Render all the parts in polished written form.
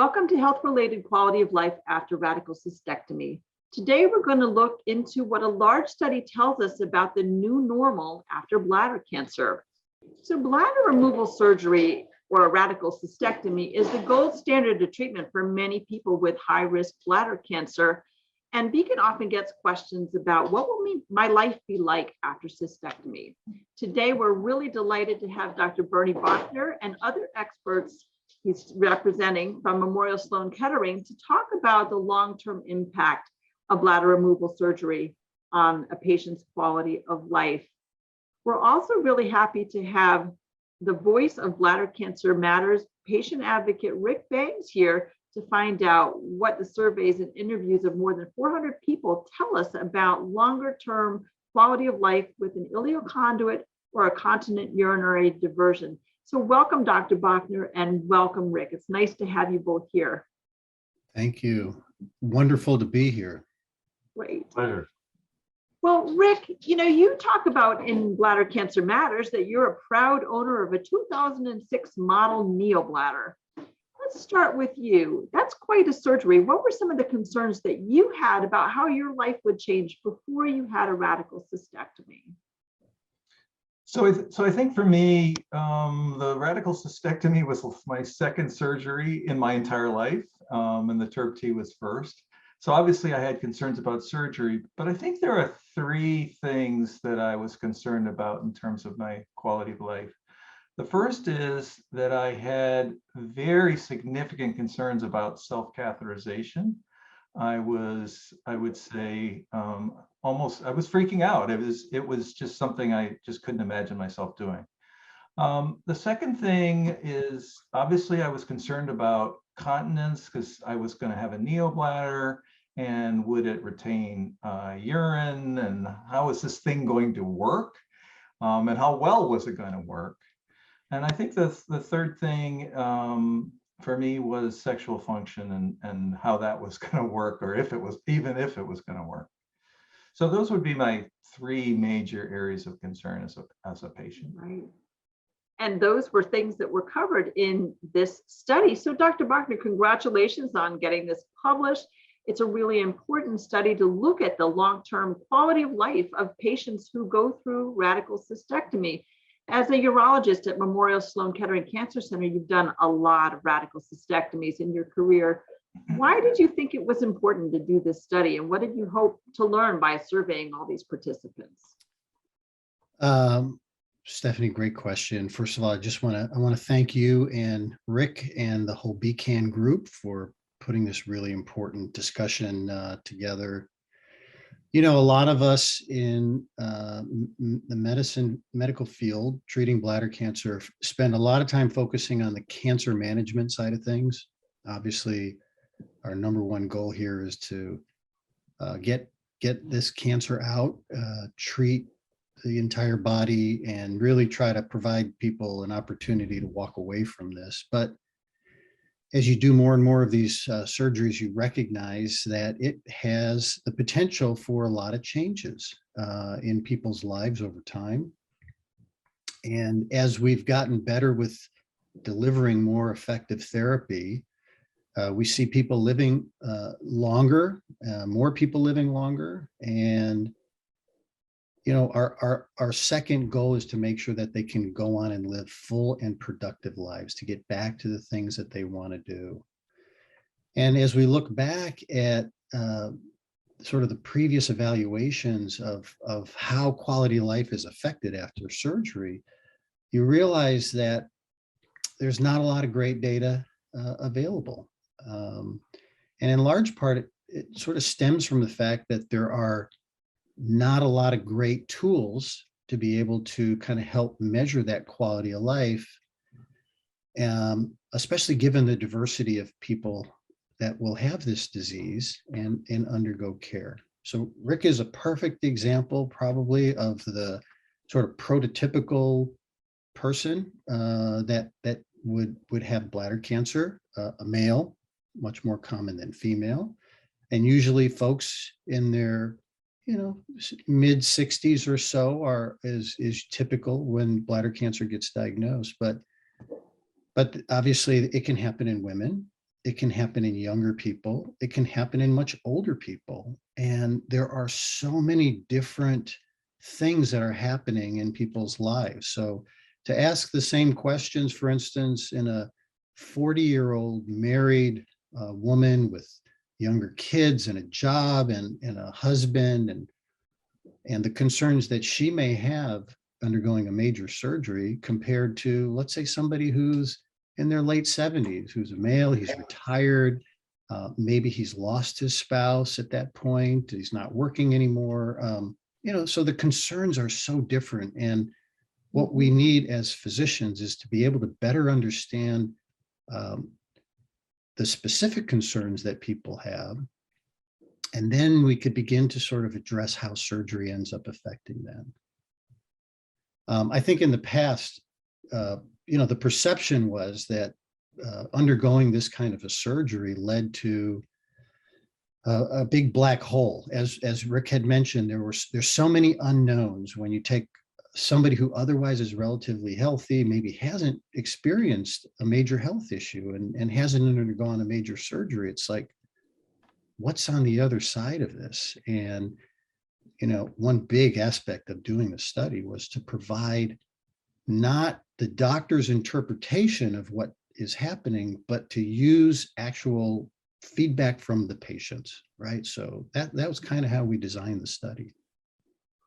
Welcome to Health Related Quality of Life After Radical Cystectomy. Today, we're going to look into what a large study tells us about the new normal after bladder cancer. So, bladder removal surgery or a radical cystectomy is the gold standard of treatment for many people with high risk bladder cancer. And Beacon often gets questions about what will my life be like after cystectomy. Today, we're really delighted to have Dr. Bernie Bochner and other experts he's representing from Memorial Sloan Kettering to talk about the long-term impact of bladder removal surgery on a patient's quality of life. We're also really happy to have the voice of Bladder Cancer Matters patient advocate Rick Bangs here to find out what the surveys and interviews of more than 400 people tell us about longer-term quality of life with an ileoconduit or a continent urinary diversion. So welcome, Dr. Bochner, and welcome, Rick. It's nice to have you both here. Thank you. Wonderful to be here. Great. Pleasure. Well, Rick, you talk about in Bladder Cancer Matters that you're a proud owner of a 2006 model neobladder. Let's start with you. That's quite a surgery. What were some of the concerns that you had about how your life would change before you had a radical cystectomy? So I think for me, the radical cystectomy was my second surgery in my entire life, and the TURBT was first. So obviously I had concerns about surgery, but I think there are three things that I was concerned about in terms of my quality of life. The first is that I had very significant concerns about self-catheterization. I would say, I was freaking out. It was just something I just couldn't imagine myself doing. The second thing is, obviously I was concerned about continence because I was going to have a neobladder, and would it retain urine, and how is this thing going to work, and how well was it going to work? And I think the third thing for me was sexual function and how that was going to work, or even if it was going to work. So those would be my three major areas of concern as a patient. Right. And those were things that were covered in this study. So Dr. Bochner, congratulations on getting this published. It's a really important study to look at the long-term quality of life of patients who go through radical cystectomy. As a urologist at Memorial Sloan Kettering Cancer Center, you've done a lot of radical cystectomies in your career. Why did you think it was important to do this study, and what did you hope to learn by surveying all these participants? Stephanie, great question. First of all, I want to thank you and Rick and the whole BCAN group for putting this really important discussion together. A lot of us in the medical field treating bladder cancer spend a lot of time focusing on the cancer management side of things. Obviously, our number one goal here is to get this cancer out, treat the entire body, and really try to provide people an opportunity to walk away from this. But as you do more and more of these surgeries, you recognize that it has the potential for a lot of changes in people's lives over time. And as we've gotten better with delivering more effective therapy, we see people living longer, more people living longer. And our second goal is to make sure that they can go on and live full and productive lives, to get back to the things that they want to do. And as we look back at sort of the previous evaluations of how quality of life is affected after surgery, you realize that there's not a lot of great data available. And in large part, it sort of stems from the fact that there are not a lot of great tools to be able to kind of help measure that quality of life, especially given the diversity of people that will have this disease and undergo care. So Rick is a perfect example probably of the sort of prototypical person that would have bladder cancer, a male, much more common than female. And usually folks in their mid 60s or so is typical when bladder cancer gets diagnosed, but obviously it can happen in women. It can happen in younger people. It can happen in much older people. And there are so many different things that are happening in people's lives. So to ask the same questions, for instance, in a 40-year-old married woman with younger kids and a job and a husband and the concerns that she may have undergoing a major surgery compared to, let's say, somebody who's in their late 70s, who's a male, he's retired, maybe he's lost his spouse at that point, he's not working anymore. So the concerns are so different. And what we need as physicians is to be able to better understand the specific concerns that people have. And then we could begin to sort of address how surgery ends up affecting them. I think in the past, the perception was that undergoing this kind of a surgery led to a big black hole. As Rick had mentioned, there's so many unknowns when you take somebody who otherwise is relatively healthy, maybe hasn't experienced a major health issue and hasn't undergone a major surgery. It's like, what's on the other side of this? And, one big aspect of doing the study was to provide not the doctor's interpretation of what is happening, but to use actual feedback from the patients, right? So that was kind of how we designed the study.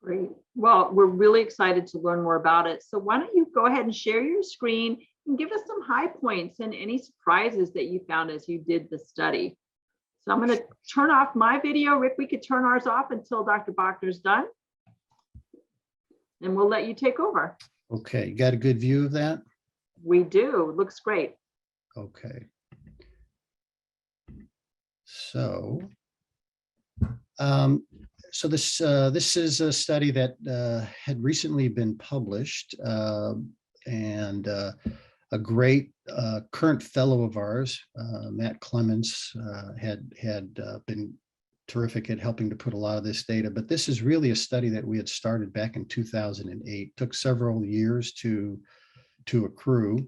Great. Well, we're really excited to learn more about it. So why don't you go ahead and share your screen and give us some high points and any surprises that you found as you did the study. So I'm going to turn off my video. Rick, we could turn ours off until Dr. Bochner's done. And we'll let you take over. Okay, you got a good view of that? We do. Looks great. Okay. So, this is a study that had recently been published, and a great current fellow of ours, Matt Clements, had been terrific at helping to put a lot of this data. But this is really a study that we had started back in 2008. Took several years to accrue.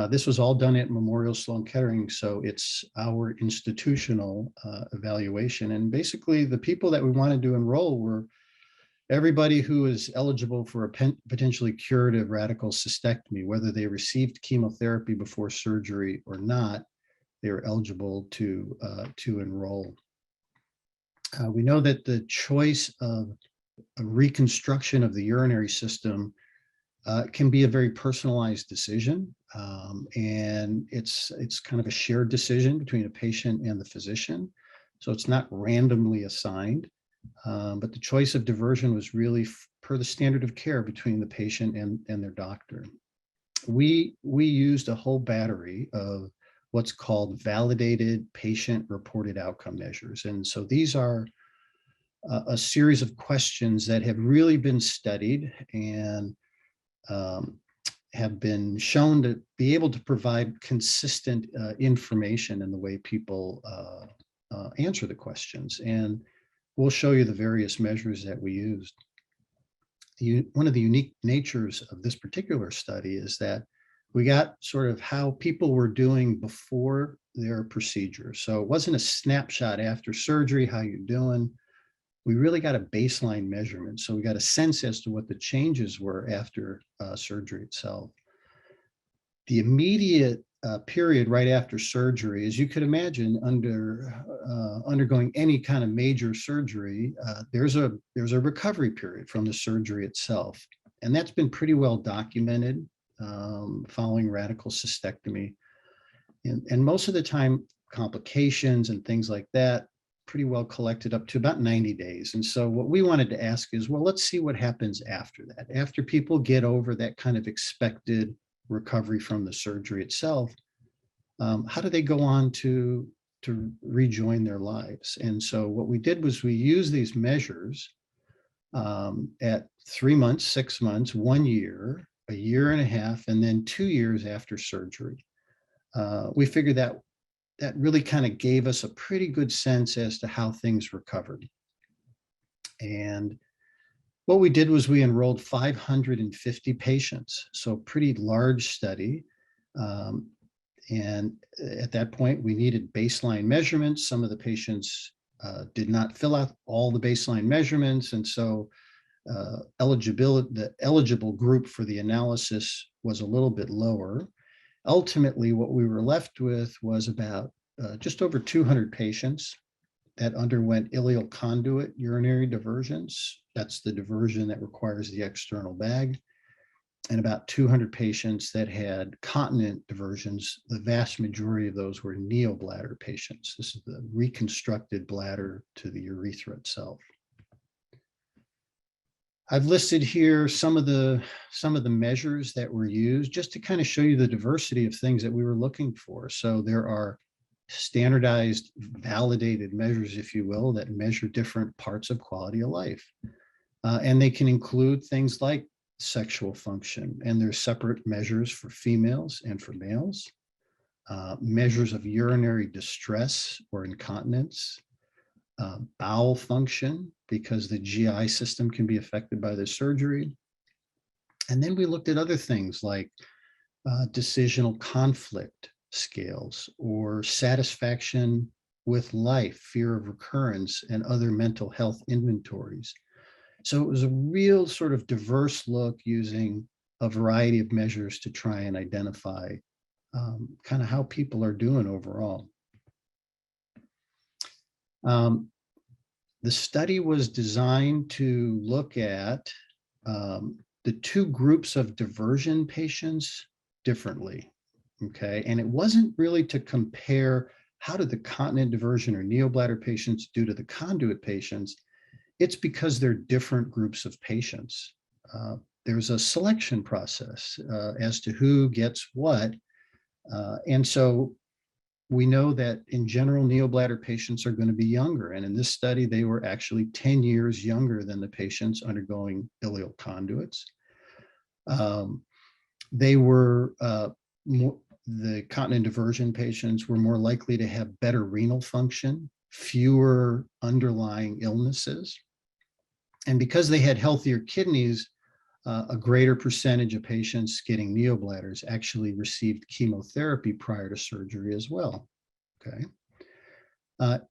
This was all done at Memorial Sloan Kettering, so it's our institutional evaluation. And basically, the people that we wanted to enroll were everybody who is eligible for a potentially curative radical cystectomy, whether they received chemotherapy before surgery or not, they were eligible to enroll. We know that the choice of a reconstruction of the urinary system can be a very personalized decision, and it's kind of a shared decision between a patient and the physician. So it's not randomly assigned, but the choice of diversion was really per the standard of care between the patient and their doctor. We used a whole battery of what's called validated patient-reported outcome measures. And so these are a series of questions that have really been studied and have been shown to be able to provide consistent information in the way people answer the questions. And we'll show you the various measures that we used. One of the unique natures of this particular study is that we got sort of how people were doing before their procedure. So it wasn't a snapshot after surgery, how you doing. We really got a baseline measurement. So we got a sense as to what the changes were after surgery itself. The immediate period right after surgery, as you could imagine, undergoing any kind of major surgery, there's a recovery period from the surgery itself. And that's been pretty well documented following radical cystectomy. And most of the time, complications and things like that, pretty well collected up to about 90 days. And so what we wanted to ask is, well, let's see what happens after that. After people get over that kind of expected recovery from the surgery itself, how do they go on to rejoin their lives? And so what we did was we used these measures at 3 months, 6 months, 1 year, a year and a half, and then 2 years after surgery. We figured that really kind of gave us a pretty good sense as to how things recovered. And what we did was we enrolled 550 patients, so pretty large study. And at that point, we needed baseline measurements. Some of the patients did not fill out all the baseline measurements. And so the eligible group for the analysis was a little bit lower. Ultimately, what we were left with was about just over 200 patients that underwent ileal conduit urinary diversions. That's the diversion that requires the external bag. And about 200 patients that had continent diversions. The vast majority of those were neobladder patients. This is the reconstructed bladder to the urethra itself. I've listed here some of the measures that were used just to kind of show you the diversity of things that we were looking for. So there are standardized, validated measures, if you will, that measure different parts of quality of life. And they can include things like sexual function, and there's separate measures for females and for males, measures of urinary distress or incontinence, bowel function, because the GI system can be affected by the surgery. And then we looked at other things like decisional conflict scales or satisfaction with life, fear of recurrence, and other mental health inventories. So it was a real sort of diverse look using a variety of measures to try and identify kind of how people are doing overall. The study was designed to look at the two groups of diversion patients differently, okay? And it wasn't really to compare how did the continent diversion or neobladder patients do to the conduit patients. It's because they're different groups of patients. There's a selection process as to who gets what. And so we know that in general, neobladder patients are going to be younger. And in this study, they were actually 10 years younger than the patients undergoing ileal conduits. They were the continent diversion patients were more likely to have better renal function, fewer underlying illnesses. And because they had healthier kidneys, a greater percentage of patients getting neobladders actually received chemotherapy prior to surgery as well, okay?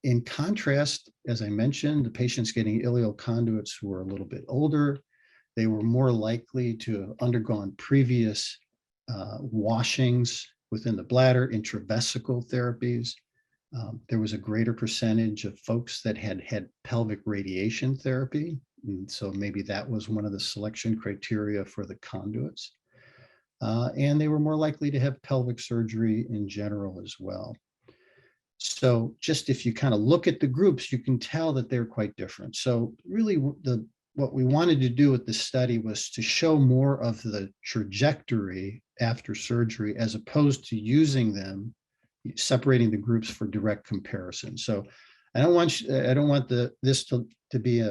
In contrast, as I mentioned, the patients getting ileal conduits were a little bit older. They were more likely to have undergone previous washings within the bladder, intravesical therapies. There was a greater percentage of folks that had had pelvic radiation therapy. And so maybe that was one of the selection criteria for the conduits. And they were more likely to have pelvic surgery in general as well. So just if you kind of look at the groups, you can tell that they're quite different. So really what we wanted to do with this study was to show more of the trajectory after surgery as opposed to using them, separating the groups for direct comparison. So I don't want this to be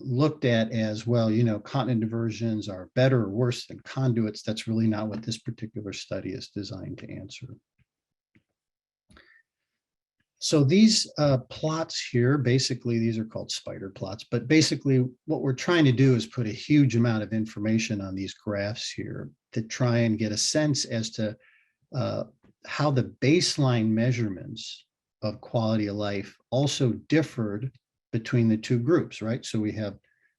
looked at as, well, you know, continent diversions are better or worse than conduits. That's really not what this particular study is designed to answer. So these plots here, basically, these are called spider plots, but basically what we're trying to do is put a huge amount of information on these graphs here to try and get a sense as to how the baseline measurements of quality of life also differed between the two groups, right? So we have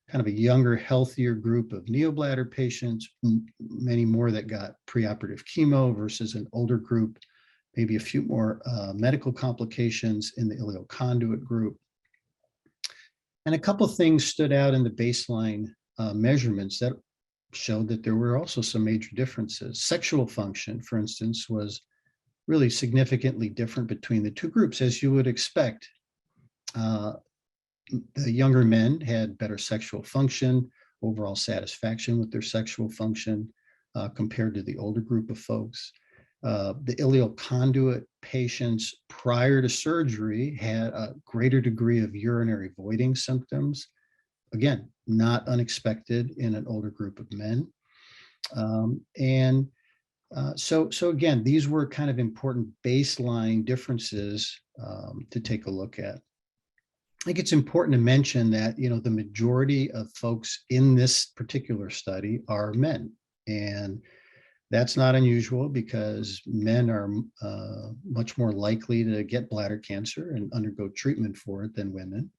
kind of a younger, healthier group of neobladder patients, many more that got preoperative chemo versus an older group, maybe a few more medical complications in the ileal conduit group. And a couple of things stood out in the baseline measurements that showed that there were also some major differences. Sexual function, for instance, was really significantly different between the two groups, as you would expect. The younger men had better sexual function, overall satisfaction with their sexual function compared to the older group of folks. The ileal conduit patients prior to surgery had a greater degree of urinary voiding symptoms. Again, not unexpected in an older group of men. So again, these were kind of important baseline differences to take a look at. I think it's important to mention that, you know, the majority of folks in this particular study are men. And That's not unusual because men are much more likely to get bladder cancer and undergo treatment for it than women.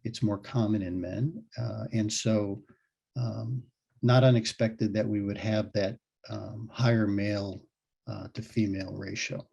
It's more common in men. And so not unexpected that we would have that higher male to female ratio.